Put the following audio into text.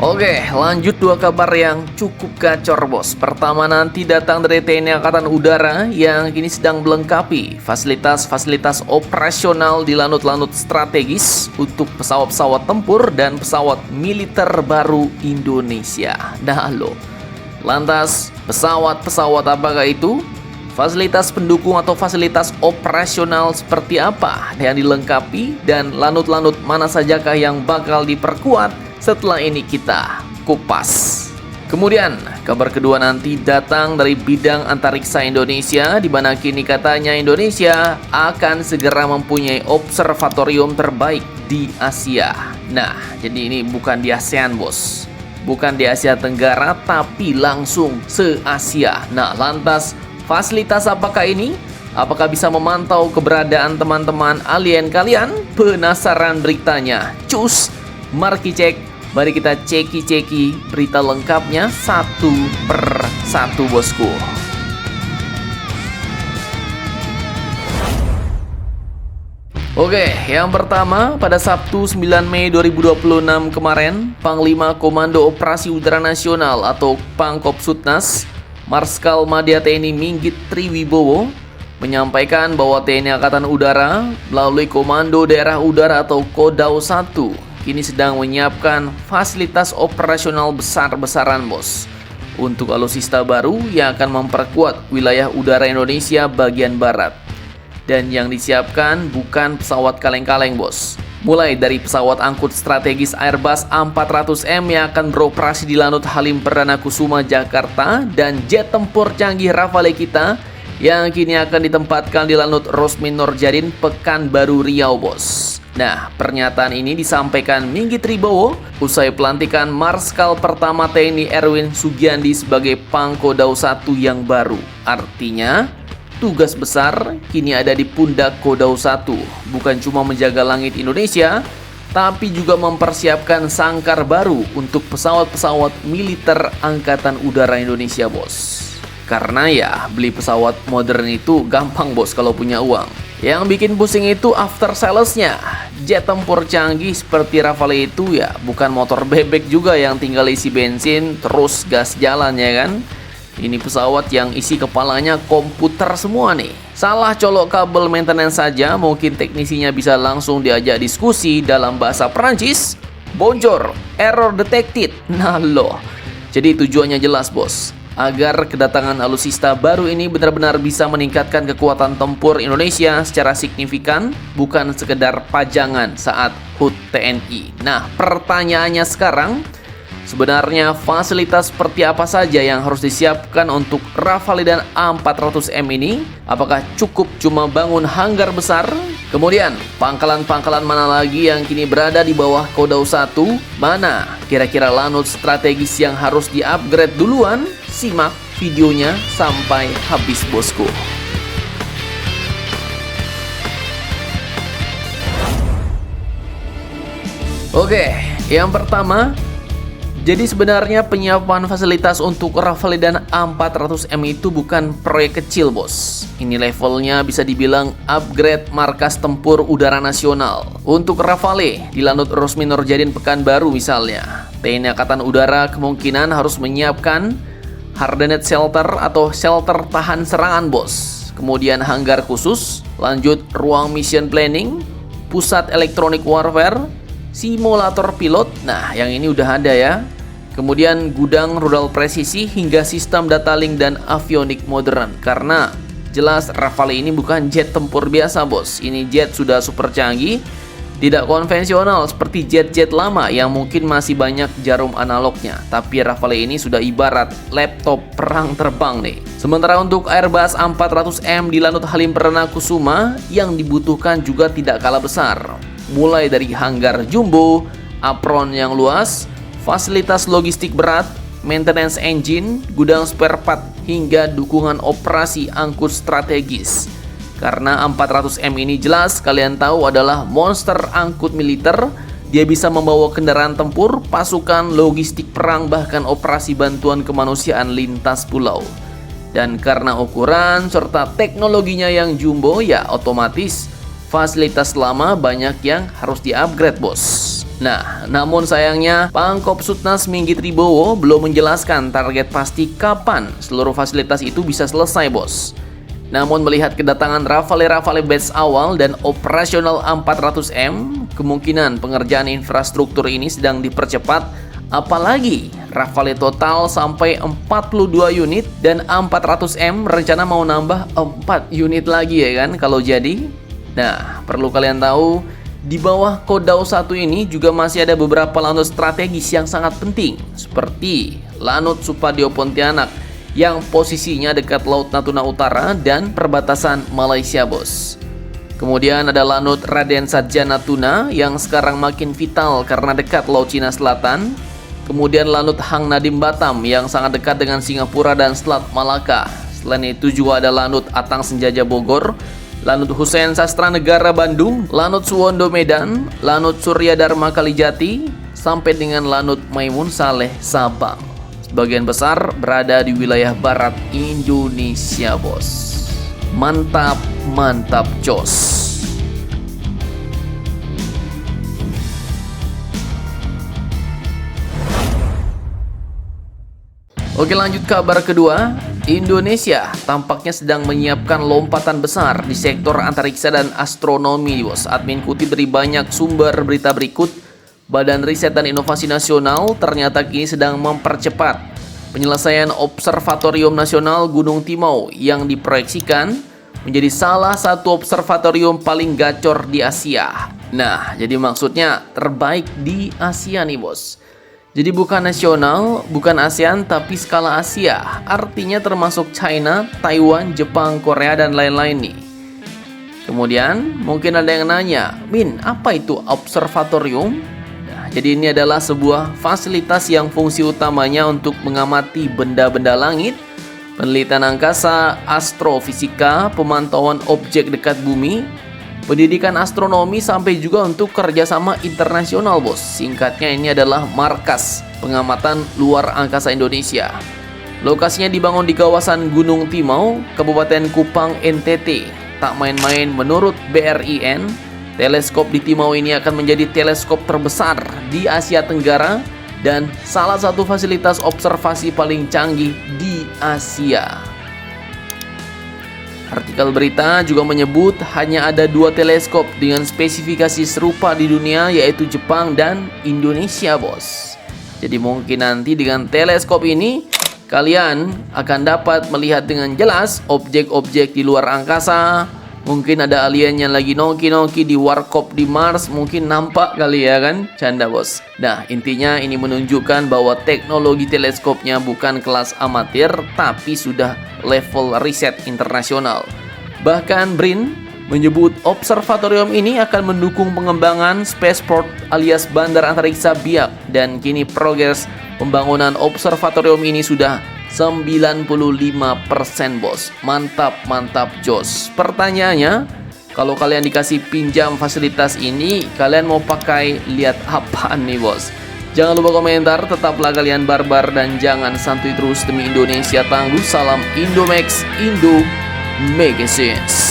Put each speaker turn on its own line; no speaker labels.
Oke, lanjut dua kabar yang cukup gacor bos. Pertama nanti datang dari TNI Angkatan Udara yang kini sedang melengkapi fasilitas-fasilitas operasional di lanut-lanut strategis untuk pesawat-pesawat tempur dan pesawat militer baru Indonesia. Nah lo, lantas pesawat-pesawat apakah itu? Fasilitas pendukung atau fasilitas operasional seperti apa yang dilengkapi dan lanut-lanut mana sajakah yang bakal diperkuat? Setelah ini kita kupas. Kemudian kabar kedua nanti datang dari bidang antariksa Indonesia, di mana kini katanya Indonesia akan segera mempunyai observatorium terbaik di Asia. Nah, jadi ini bukan di ASEAN bos, bukan di Asia Tenggara, tapi langsung se-Asia. Nah, lantas fasilitas apakah ini? Apakah bisa memantau keberadaan teman-teman alien kalian? Penasaran beritanya? Cus, mari cek. Mari kita ceki-ceki berita lengkapnya satu per satu bosku. Oke, yang pertama pada Sabtu 9 Mei 2026 kemarin, Panglima Komando Operasi Udara Nasional atau Pangkopsutnas, Marskal Madya TNI Minggit Triwibowo menyampaikan bahwa TNI Angkatan Udara melalui Komando Daerah Udara atau Kodau 1 kini sedang menyiapkan fasilitas operasional besar-besaran bos untuk alutsista baru yang akan memperkuat wilayah udara Indonesia bagian barat. Dan yang disiapkan bukan pesawat kaleng-kaleng bos, mulai dari pesawat angkut strategis Airbus A400M yang akan beroperasi di Lanut Halim Perdana Kusuma Jakarta, dan jet tempur canggih Rafale kita yang kini akan ditempatkan di Lanut Rosmin Norjadin Pekanbaru Riau bos. Nah, pernyataan ini disampaikan Minggit Triwibowo usai pelantikan Marskal Pertama TNI Erwin Sugiandi sebagai Pangkodau 1 yang baru. Artinya, tugas besar kini ada di pundak Kodau 1, bukan cuma menjaga langit Indonesia, tapi juga mempersiapkan sangkar baru untuk pesawat-pesawat militer Angkatan Udara Indonesia bos. Karena ya, beli pesawat modern itu gampang bos kalau punya uang. Yang bikin pusing itu after sales-nya. Jet tempur canggih seperti Rafale itu ya bukan motor bebek juga yang tinggal isi bensin terus gas jalan ya kan. Ini pesawat yang isi kepalanya komputer semua nih. Salah colok kabel maintenance saja mungkin teknisinya bisa langsung diajak diskusi dalam bahasa Perancis. Bonjour, error detected. Nah loh. Jadi tujuannya jelas bos, agar kedatangan alutsista baru ini benar-benar bisa meningkatkan kekuatan tempur Indonesia secara signifikan, bukan sekedar pajangan saat HUT TNI. Nah, pertanyaannya sekarang, sebenarnya fasilitas seperti apa saja yang harus disiapkan untuk Rafale dan A400M ini? Apakah cukup cuma bangun hanggar besar? Kemudian, pangkalan-pangkalan mana lagi yang kini berada di bawah Kodau 1? Mana kira-kira lanut strategis yang harus di-upgrade duluan? Simak videonya sampai habis bosku. Oke, yang pertama, jadi sebenarnya penyiapan fasilitas untuk Rafale dan A400M itu bukan proyek kecil bos. Ini levelnya bisa dibilang upgrade markas tempur udara nasional. Untuk Rafale di Lanut Rosmin Norjadin Pekanbaru misalnya, TNI Angkatan Udara kemungkinan harus menyiapkan hardened shelter atau shelter tahan serangan bos. Kemudian hanggar khusus, lanjut ruang mission planning, pusat elektronik warfare, simulator pilot. Nah, yang ini udah ada ya. Kemudian gudang rudal presisi hingga sistem data link dan avionik modern. Karena jelas Rafale ini bukan jet tempur biasa bos. Ini jet sudah super canggih, tidak konvensional seperti jet-jet lama yang mungkin masih banyak jarum analognya. Tapi Rafale ini sudah ibarat laptop perang terbang nih. Sementara untuk Airbus A400M di Lanut Halim Perdana Kusuma yang dibutuhkan juga tidak kalah besar. Mulai dari hanggar jumbo, apron yang luas, fasilitas logistik berat, maintenance engine, gudang spare part, hingga dukungan operasi angkut strategis. Karena A400M ini jelas kalian tahu adalah monster angkut militer. Dia bisa membawa kendaraan tempur, pasukan, logistik perang, bahkan operasi bantuan kemanusiaan lintas pulau. Dan karena ukuran serta teknologinya yang jumbo, ya otomatis fasilitas lama banyak yang harus di-upgrade bos. Nah, namun sayangnya Pangkopsutnas Minggit Wibowo belum menjelaskan target pasti kapan seluruh fasilitas itu bisa selesai, bos. Namun melihat kedatangan Rafale batch awal dan operasional A400M, kemungkinan pengerjaan infrastruktur ini sedang dipercepat, apalagi Rafale total sampai 42 unit dan A400M rencana mau nambah 4 unit lagi ya kan kalau jadi. Nah, perlu kalian tahu, di bawah Kodau 1 ini juga masih ada beberapa lanut strategis yang sangat penting, seperti Lanut Supadio Pontianak yang posisinya dekat Laut Natuna Utara dan perbatasan Malaysia, bos. Kemudian ada Lanut Raden Satja Natuna yang sekarang makin vital karena dekat Laut Cina Selatan. Kemudian Lanut Hang Nadim Batam yang sangat dekat dengan Singapura dan Selat Malaka. Selain itu juga ada Lanut Atang Senjaja Bogor, Lanut Hussein Sastra Negara Bandung, Lanut Suwondo Medan, Lanut Surya Dharma Kalijati, sampai dengan Lanut Maimun Saleh Sabang. Sebagian besar berada di wilayah barat Indonesia, bos. Mantap, mantap, jos. Oke, lanjut kabar kedua. Indonesia tampaknya sedang menyiapkan lompatan besar di sektor antariksa dan astronomi, bos. Admin kutip dari banyak sumber berita berikut, Badan Riset dan Inovasi Nasional ternyata kini sedang mempercepat penyelesaian Observatorium Nasional Gunung Timau yang diproyeksikan menjadi salah satu observatorium paling gacor di Asia. Nah, jadi maksudnya terbaik di Asia nih, bos. Jadi bukan nasional, bukan ASEAN, tapi skala Asia. Artinya termasuk China, Taiwan, Jepang, Korea, dan lain-lain nih. Kemudian mungkin ada yang nanya, Min, apa itu observatorium? Nah, jadi ini adalah sebuah fasilitas yang fungsi utamanya untuk mengamati benda-benda langit, penelitian angkasa, astrofisika, pemantauan objek dekat bumi, pendidikan astronomi, sampai juga untuk kerjasama internasional, bos. Singkatnya ini adalah Markas Pengamatan Luar Angkasa Indonesia. Lokasinya dibangun di kawasan Gunung Timau, Kabupaten Kupang, NTT. Tak main-main, menurut BRIN, teleskop di Timau ini akan menjadi teleskop terbesar di Asia Tenggara dan salah satu fasilitas observasi paling canggih di Asia. Artikel berita juga menyebut hanya ada 2 teleskop dengan spesifikasi serupa di dunia, yaitu Jepang dan Indonesia, bos. Jadi mungkin nanti dengan teleskop ini kalian akan dapat melihat dengan jelas objek-objek di luar angkasa. Mungkin ada alien yang lagi noki-noki di warkop di Mars, mungkin nampak kali ya kan? Canda, bos. Nah, intinya ini menunjukkan bahwa teknologi teleskopnya bukan kelas amatir, tapi sudah level riset internasional. Bahkan BRIN menyebut observatorium ini akan mendukung pengembangan spaceport alias bandar antariksa Biak, dan kini progres pembangunan observatorium ini sudah 95%, bos. Mantap, mantap, jos. Pertanyaannya, kalau kalian dikasih pinjam fasilitas ini, kalian mau pakai lihat apaan nih, bos? Jangan lupa komentar, tetaplah kalian barbar dan jangan santuy terus demi Indonesia tangguh. Salam Indomax, Indo Magazines.